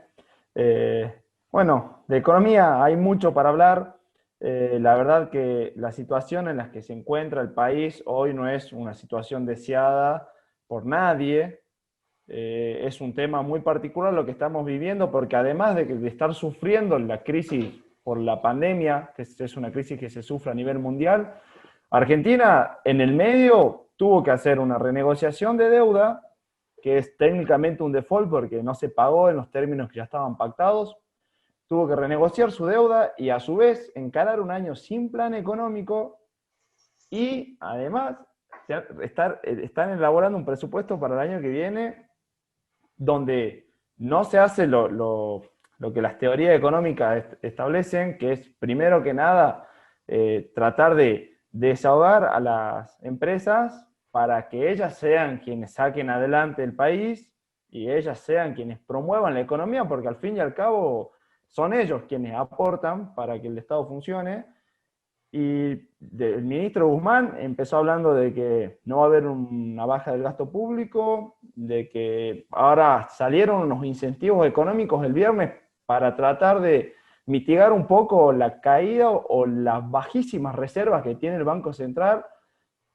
Bueno, de economía hay mucho para hablar. La verdad que la situación en la que se encuentra el país hoy no es una situación deseada por nadie. Es un tema muy particular lo que estamos viviendo, porque además de estar sufriendo la crisis por la pandemia, que es una crisis que se sufre a nivel mundial, Argentina en el medio tuvo que hacer una renegociación de deuda, que es técnicamente un default porque no se pagó en los términos que ya estaban pactados. Tuvo que renegociar su deuda y a su vez encarar un año sin plan económico y además están elaborando un presupuesto para el año que viene donde no se hace lo que las teorías económicas establecen, que es primero que nada tratar de desahogar a las empresas para que ellas sean quienes saquen adelante el país y ellas sean quienes promuevan la economía, porque al fin y al cabo son ellos quienes aportan para que el Estado funcione. Y el ministro Guzmán empezó hablando de que no va a haber una baja del gasto público, de que ahora salieron unos incentivos económicos el viernes para tratar de mitigar un poco la caída o las bajísimas reservas que tiene el Banco Central,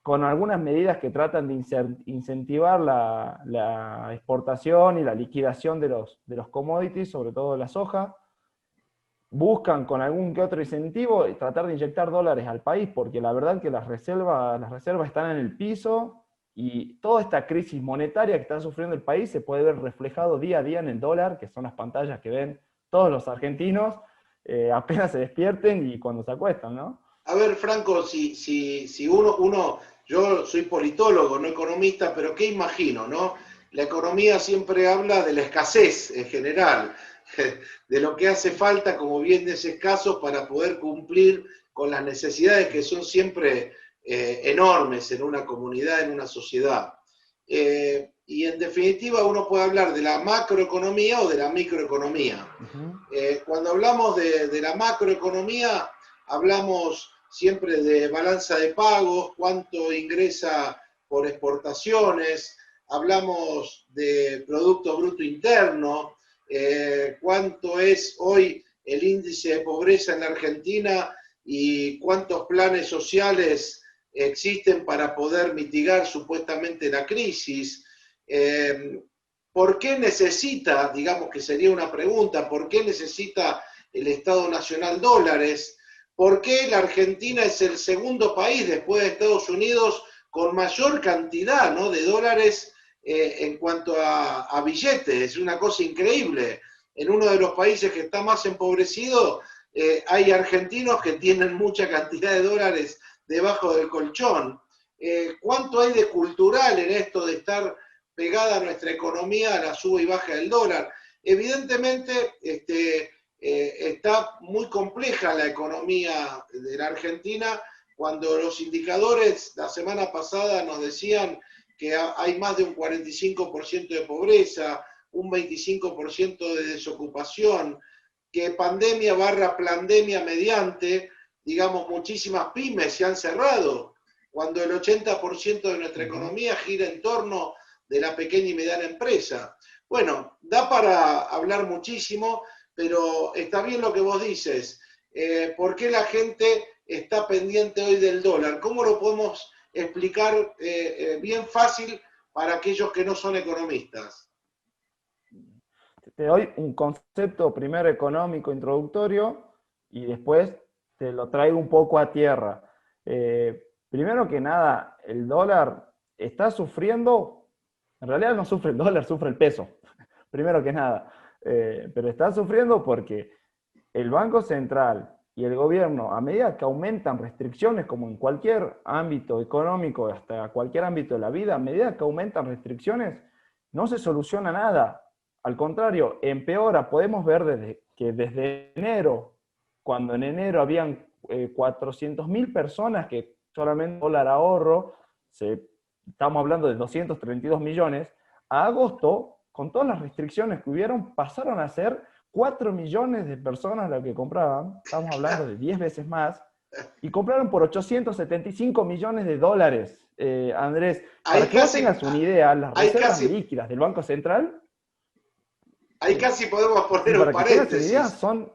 con algunas medidas que tratan de incentivar la exportación y la liquidación de los commodities, sobre todo de la soja. Buscan con algún que otro incentivo tratar de inyectar dólares al país, porque la verdad que las reservas están en el piso y toda esta crisis monetaria que está sufriendo el país se puede ver reflejado día a día en el dólar, que son las pantallas que ven todos los argentinos apenas se despierten y cuando se acuestan, ¿no? A ver, Franco, si uno, yo soy politólogo, no economista, pero ¿qué imagino, no? La economía siempre habla de la escasez en general, de lo que hace falta como bienes escasos para poder cumplir con las necesidades que son siempre enormes en una comunidad, en una sociedad. Y en definitiva uno puede hablar de la macroeconomía o de la microeconomía. Cuando hablamos de la macroeconomía, hablamos siempre de balanza de pagos, cuánto ingresa por exportaciones, hablamos de Producto Bruto Interno, cuánto es hoy el índice de pobreza en la Argentina y cuántos planes sociales existen para poder mitigar supuestamente la crisis. ¿Por qué necesita, digamos que sería una pregunta, por qué necesita el Estado Nacional dólares? ¿Por qué la Argentina es el segundo país después de Estados Unidos con mayor cantidad, ¿no?, de dólares en cuanto a billetes? Es una cosa increíble. En uno de los países que está más empobrecido hay argentinos que tienen mucha cantidad de dólares debajo del colchón. ¿Cuánto hay de cultural en esto de estar pegada a nuestra economía la suba y baja del dólar. Evidentemente, está muy compleja la economía de la Argentina, cuando los indicadores la semana pasada nos decían que hay más de un 45% de pobreza, un 25% de desocupación, que pandemia / plandemia mediante, digamos, muchísimas pymes se han cerrado, cuando el 80% de nuestra economía gira en torno de la pequeña y mediana empresa. Bueno, da para hablar muchísimo, pero está bien lo que vos dices. ¿Por qué la gente está pendiente hoy del dólar? ¿Cómo lo podemos explicar bien fácil para aquellos que no son economistas? Te doy un concepto primero económico introductorio y después te lo traigo un poco a tierra. Primero que nada, el dólar está sufriendo, en realidad no sufre el dólar, sufre el peso, primero que nada. Pero está sufriendo porque el Banco Central y el gobierno, a medida que aumentan restricciones, como en cualquier ámbito económico, hasta cualquier ámbito de la vida, a medida que aumentan restricciones, no se soluciona nada. Al contrario, empeora. Podemos ver que desde enero, cuando en enero habían 400.000 personas que solamente dólar ahorro, estamos hablando de 232 millones, a agosto, con todas las restricciones que hubieron, pasaron a ser 4 millones de personas las que compraban, estamos hablando de 10 veces más, y compraron por 875 millones de dólares, Andrés. Para que tengas una idea, las reservas líquidas del Banco Central... Ahí casi podemos poner un paréntesis. Idea, son...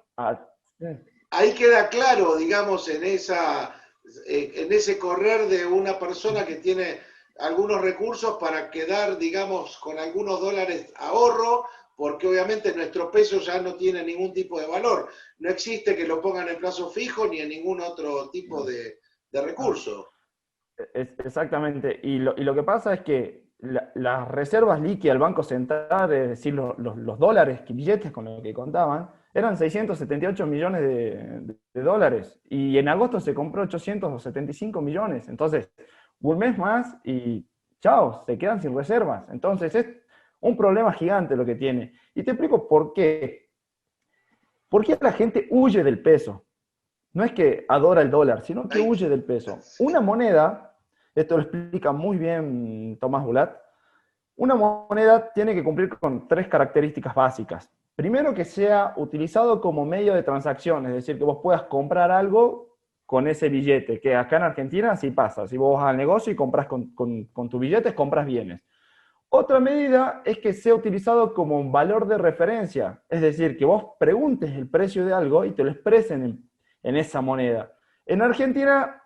Ahí queda claro, digamos, en ese correr de una persona que tiene algunos recursos para quedar, digamos, con algunos dólares ahorro, porque obviamente nuestro peso ya no tiene ningún tipo de valor. No existe que lo pongan en plazo fijo ni en ningún otro tipo de recurso. Exactamente. Y lo que pasa es que las reservas líquidas del Banco Central, es decir, los dólares, billetes con los que contaban, eran 678 millones de dólares. Y en agosto se compró 875 millones. Entonces, un mes más y chao, se quedan sin reservas. Entonces, es un problema gigante lo que tiene. Y te explico por qué. ¿Por qué la gente huye del peso? No es que adora el dólar, sino que huye del peso. Una moneda... Esto lo explica muy bien Tomás Bulat. Una moneda tiene que cumplir con 3 características básicas. Primero, que sea utilizado como medio de transacción, es decir, que vos puedas comprar algo con ese billete, que acá en Argentina sí pasa. Si vos vas al negocio y compras con tus billetes, compras bienes. Otra medida es que sea utilizado como un valor de referencia, es decir, que vos preguntes el precio de algo y te lo expresen en esa moneda. En Argentina...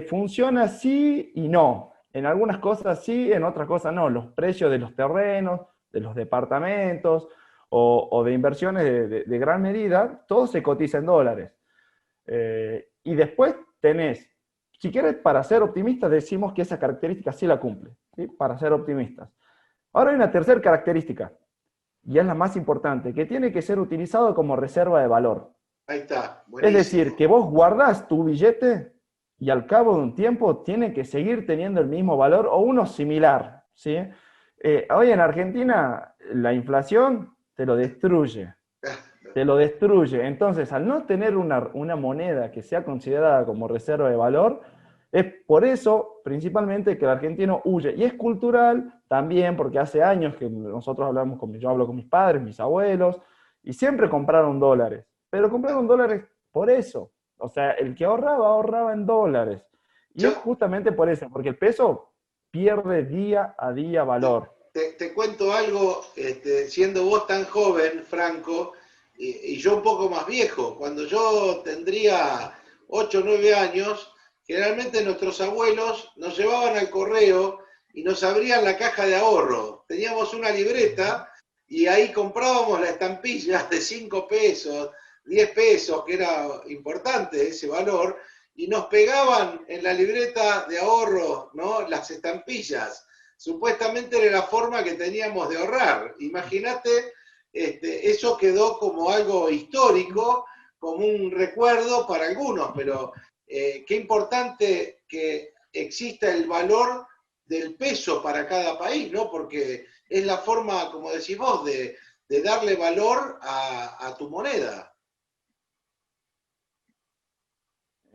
funciona sí y no. En algunas cosas sí, en otras cosas no. Los precios de los terrenos, de los departamentos o de inversiones de gran medida, todo se cotiza en dólares. Y después tenés, si quieres, para ser optimistas, decimos que esa característica sí la cumple, ¿sí? Para ser optimistas. Ahora hay una tercera característica, y es la más importante, que tiene que ser utilizado como reserva de valor. Ahí está, buenísimo. Es decir, que vos guardás tu billete y al cabo de un tiempo tiene que seguir teniendo el mismo valor o uno similar, ¿sí? Hoy en Argentina la inflación te lo destruye. Entonces, al no tener una moneda que sea considerada como reserva de valor, es por eso principalmente que el argentino huye. Y es cultural también, porque hace años que nosotros yo hablo con mis padres, mis abuelos, y siempre compraron dólares. Pero compraron dólares por eso. O sea, el que ahorraba en dólares. Y es justamente por eso, porque el peso pierde día a día valor. Te cuento algo, siendo vos tan joven, Franco, y yo un poco más viejo. Cuando yo tendría 8 o 9 años, generalmente nuestros abuelos nos llevaban al correo y nos abrían la caja de ahorro. Teníamos una libreta y ahí comprábamos la estampilla de 5 pesos, 10 pesos, que era importante ese valor, y nos pegaban en la libreta de ahorro, ¿no?, las estampillas. Supuestamente era la forma que teníamos de ahorrar. Imagínate, eso quedó como algo histórico, como un recuerdo para algunos, pero qué importante que exista el valor del peso para cada país, ¿no? Porque es la forma, como decís vos, de darle valor a tu moneda.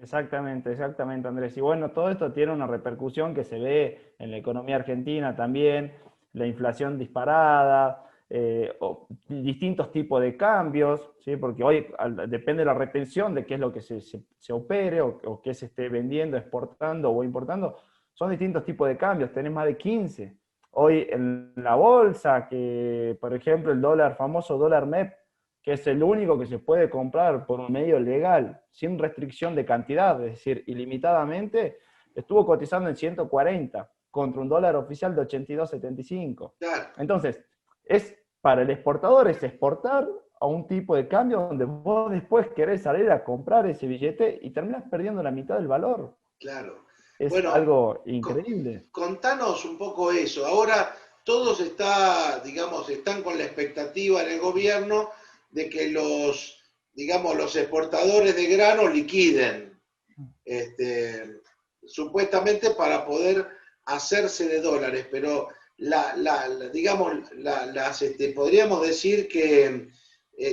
Exactamente, exactamente, Andrés. Y bueno, todo esto tiene una repercusión que se ve en la economía argentina también, la inflación disparada, distintos tipos de cambios, ¿sí? Porque hoy depende de la retención de qué es lo que se opere o qué se esté vendiendo, exportando o importando, son distintos tipos de cambios, tenés más de 15. Hoy en la bolsa, que por ejemplo el famoso dólar MEP, que es el único que se puede comprar por un medio legal, sin restricción de cantidad, es decir, ilimitadamente, estuvo cotizando en 140 contra un dólar oficial de 82.75. Claro. Entonces, para el exportador es exportar a un tipo de cambio donde vos después querés salir a comprar ese billete y terminás perdiendo la mitad del valor. Claro. Es bueno, algo increíble. Contanos un poco eso. Ahora todos están con la expectativa en el gobierno de que los exportadores de grano liquiden, supuestamente para poder hacerse de dólares, pero podríamos decir que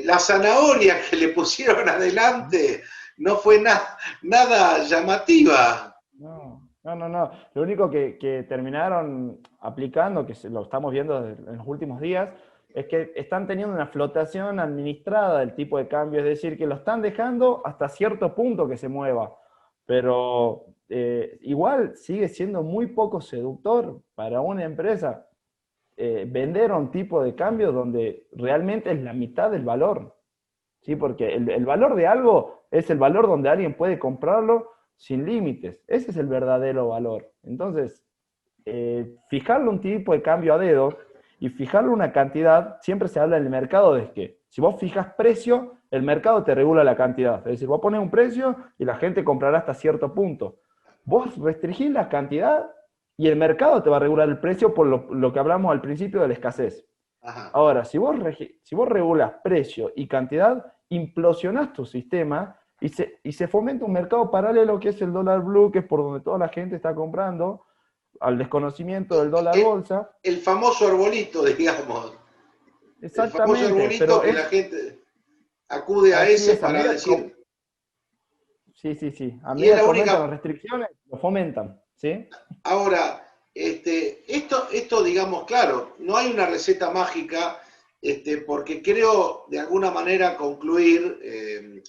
la zanahoria que le pusieron adelante no fue nada llamativa. No. Lo único que terminaron aplicando, que lo estamos viendo en los últimos días, es que están teniendo una flotación administrada del tipo de cambio, es decir, que lo están dejando hasta cierto punto que se mueva, pero igual sigue siendo muy poco seductor para una empresa vender a un tipo de cambio donde realmente es la mitad del valor, ¿sí? Porque el valor de algo es el valor donde alguien puede comprarlo sin límites, ese es el verdadero valor. Entonces, fijarle un tipo de cambio a dedo y fijarle una cantidad, siempre se habla en el mercado de que si vos fijas precio, el mercado te regula la cantidad. Es decir, vos pones un precio y la gente comprará hasta cierto punto. Vos restringís la cantidad y el mercado te va a regular el precio por lo que hablamos al principio de la escasez. Ajá. Ahora, si vos regulas precio y cantidad, implosionás tu sistema y se fomenta un mercado paralelo que es el dólar blue, que es por donde toda la gente está comprando, al desconocimiento del dólar bolsa. El famoso arbolito, digamos. Exactamente. El famoso arbolito que la gente acude a ese para decir... Sí. A medida que fomentan las restricciones, lo fomentan, ¿sí? Ahora, esto digamos, claro, no hay una receta mágica, porque creo de alguna manera concluir,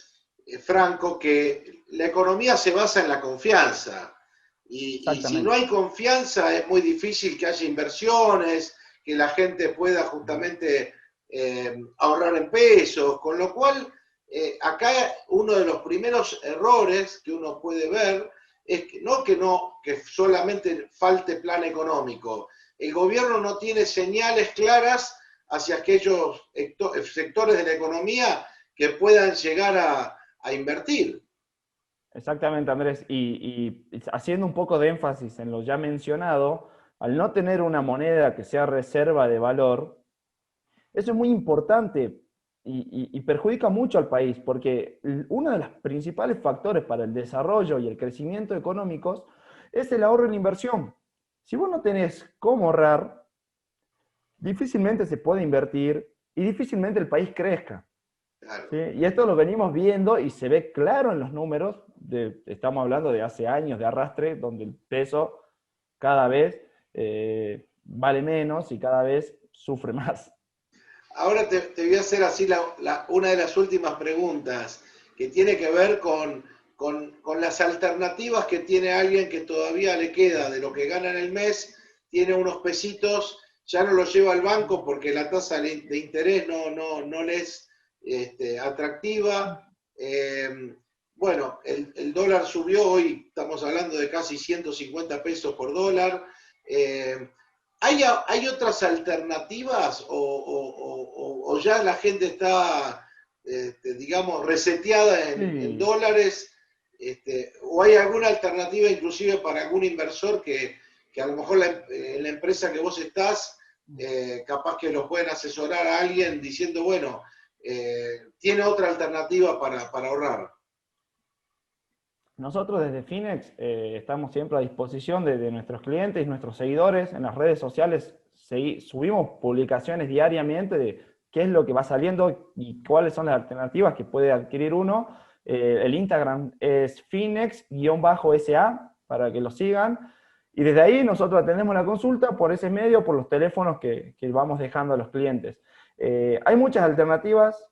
Franco, que la economía se basa en la confianza. Y si no hay confianza es muy difícil que haya inversiones, que la gente pueda justamente ahorrar en pesos, con lo cual acá uno de los primeros errores que uno puede ver es que solamente falte plan económico. El gobierno no tiene señales claras hacia aquellos sectores de la economía que puedan llegar a invertir. Exactamente, Andrés, y haciendo un poco de énfasis en lo ya mencionado, al no tener una moneda que sea reserva de valor, eso es muy importante y perjudica mucho al país, porque uno de los principales factores para el desarrollo y el crecimiento económicos es el ahorro en inversión. Si vos no tenés cómo ahorrar, difícilmente se puede invertir y difícilmente el país crezca. Claro. ¿Sí? Y esto lo venimos viendo y se ve claro en los números, estamos hablando de hace años de arrastre, donde el peso cada vez vale menos y cada vez sufre más. Ahora te voy a hacer así una de las últimas preguntas, que tiene que ver con las alternativas que tiene alguien que todavía le queda de lo que gana en el mes, tiene unos pesitos, ya no los lleva al banco porque la tasa de interés no le es atractiva. Bueno, el dólar subió, hoy estamos hablando de casi 150 pesos por dólar. ¿Hay otras alternativas o ya la gente está, digamos, reseteada en dólares? ¿O hay alguna alternativa inclusive para algún inversor que a lo mejor en la empresa que vos estás, capaz que lo pueden asesorar a alguien diciendo, bueno, tiene otra alternativa para ahorrar? Nosotros desde Finex estamos siempre a disposición de nuestros clientes y nuestros seguidores. En las redes sociales subimos publicaciones diariamente de qué es lo que va saliendo y cuáles son las alternativas que puede adquirir uno. El Instagram es Finex_SA para que lo sigan. Y desde ahí nosotros atendemos la consulta por ese medio, por los teléfonos que vamos dejando a los clientes. Hay muchas alternativas.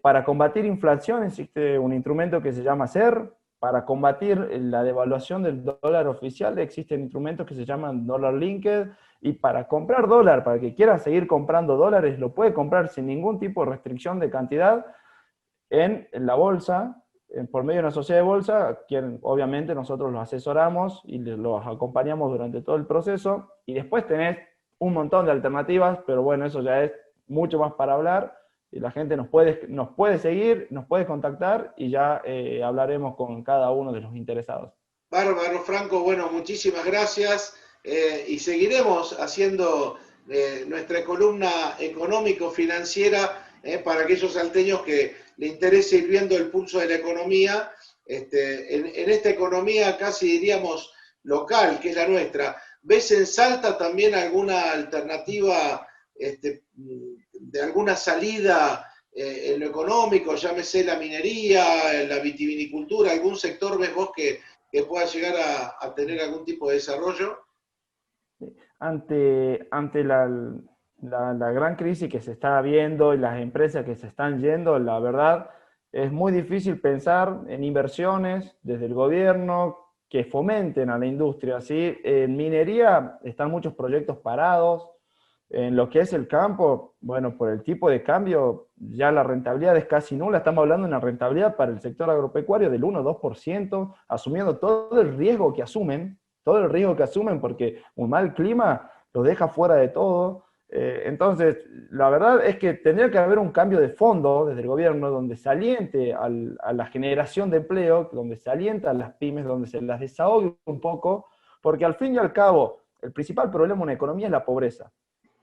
Para combatir inflación existe un instrumento que se llama SER. Para combatir la devaluación del dólar oficial existen instrumentos que se llaman Dollar Linked. Y para comprar dólar, para que quiera seguir comprando dólares, lo puede comprar sin ningún tipo de restricción de cantidad en la bolsa, por medio de una sociedad de bolsa, quien obviamente nosotros los asesoramos y los acompañamos durante todo el proceso. Y después tenés un montón de alternativas, pero bueno, eso ya es mucho más para hablar. Y la gente nos puede seguir, nos puede contactar y ya hablaremos con cada uno de los interesados. Bárbaro, Franco, bueno, muchísimas gracias. Y seguiremos haciendo nuestra columna económico-financiera para aquellos salteños que le interese ir viendo el pulso de la economía, en esta economía casi diríamos local, que es la nuestra. ¿Ves en Salta también alguna alternativa, de alguna salida en lo económico, llámese la minería, la vitivinicultura, algún sector ves vos que pueda llegar a tener algún tipo de desarrollo? Ante la gran crisis que se está viendo y las empresas que se están yendo, la verdad es muy difícil pensar en inversiones desde el gobierno que fomenten a la industria, ¿sí? En minería están muchos proyectos parados. En lo que es el campo, bueno, por el tipo de cambio, ya la rentabilidad es casi nula. Estamos hablando de una rentabilidad para el sector agropecuario del 1 o 2%, asumiendo todo el riesgo que asumen, porque un mal clima los deja fuera de todo. Entonces, la verdad es que tendría que haber un cambio de fondo desde el gobierno donde se aliente a la generación de empleo, donde se alienta a las pymes, donde se las desahogue un poco, porque al fin y al cabo, el principal problema en una economía es la pobreza.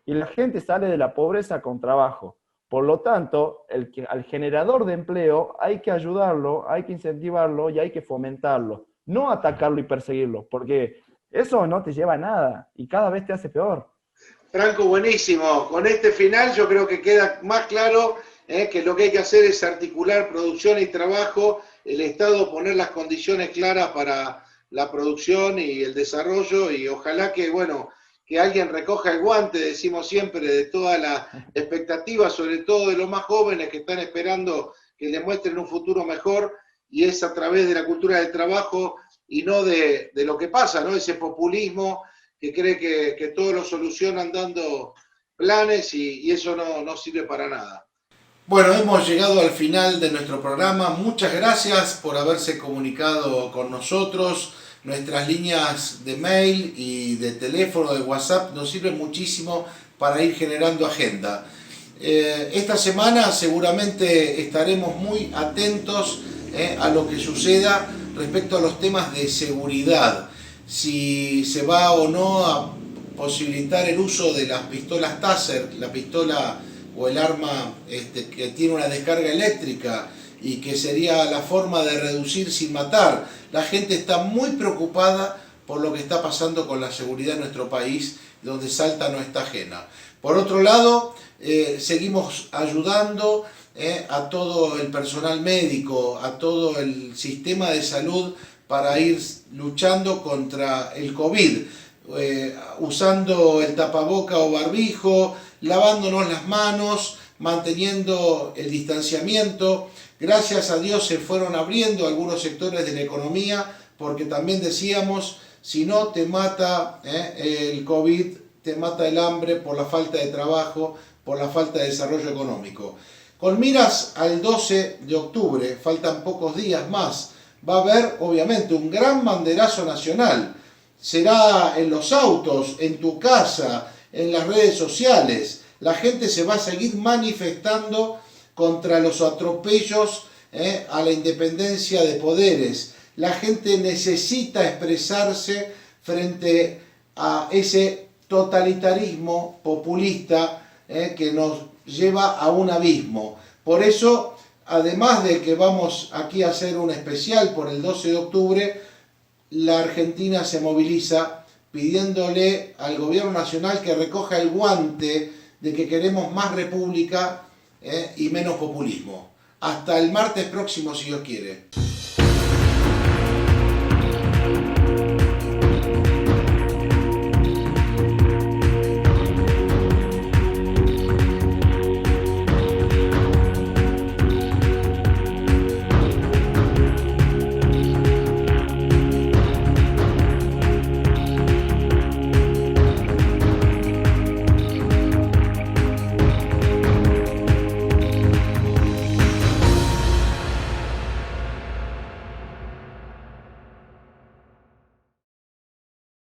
Y la gente sale de la pobreza con trabajo. Por lo tanto, al generador de empleo hay que ayudarlo, hay que incentivarlo y hay que fomentarlo. No atacarlo y perseguirlo, porque eso no te lleva a nada y cada vez te hace peor. Franco, buenísimo. Con este final yo creo que queda más claro que lo que hay que hacer es articular producción y trabajo, el Estado poner las condiciones claras para la producción y el desarrollo, y ojalá que, bueno, que alguien recoja el guante, decimos siempre, de toda la expectativa, sobre todo de los más jóvenes que están esperando que les muestren un futuro mejor, y es a través de la cultura del trabajo y no de lo que pasa, ¿no? Ese populismo que cree que todo lo solucionan dando planes y eso no sirve para nada. Bueno, hemos llegado al final de nuestro programa. Muchas gracias por haberse comunicado con nosotros. Nuestras líneas de mail y de teléfono, de WhatsApp, nos sirven muchísimo para ir generando agenda. Esta semana seguramente estaremos muy atentos a lo que suceda respecto a los temas de seguridad. Si se va o no a posibilitar el uso de las pistolas Taser, la pistola o el arma que tiene una descarga eléctrica y que sería la forma de reducir sin matar. La gente está muy preocupada por lo que está pasando con la seguridad en nuestro país, donde Salta no está ajena. Por otro lado, seguimos ayudando a todo el personal médico, a todo el sistema de salud para ir luchando contra el COVID, usando el tapaboca o barbijo, lavándonos las manos, manteniendo el distanciamiento. Gracias a Dios se fueron abriendo algunos sectores de la economía, porque también decíamos, si no te mata el COVID, te mata el hambre por la falta de trabajo, por la falta de desarrollo económico. Con miras al 12 de octubre, faltan pocos días más, va a haber obviamente un gran banderazo nacional. Será en los autos, en tu casa, en las redes sociales. La gente se va a seguir manifestando contra los atropellos a la independencia de poderes. La gente necesita expresarse frente a ese totalitarismo populista que nos lleva a un abismo. Por eso además de que vamos aquí a hacer un especial por el 12 de octubre, la Argentina se moviliza pidiéndole al gobierno nacional que recoja el guante de que queremos más república y menos populismo. Hasta el martes próximo, si Dios quiere.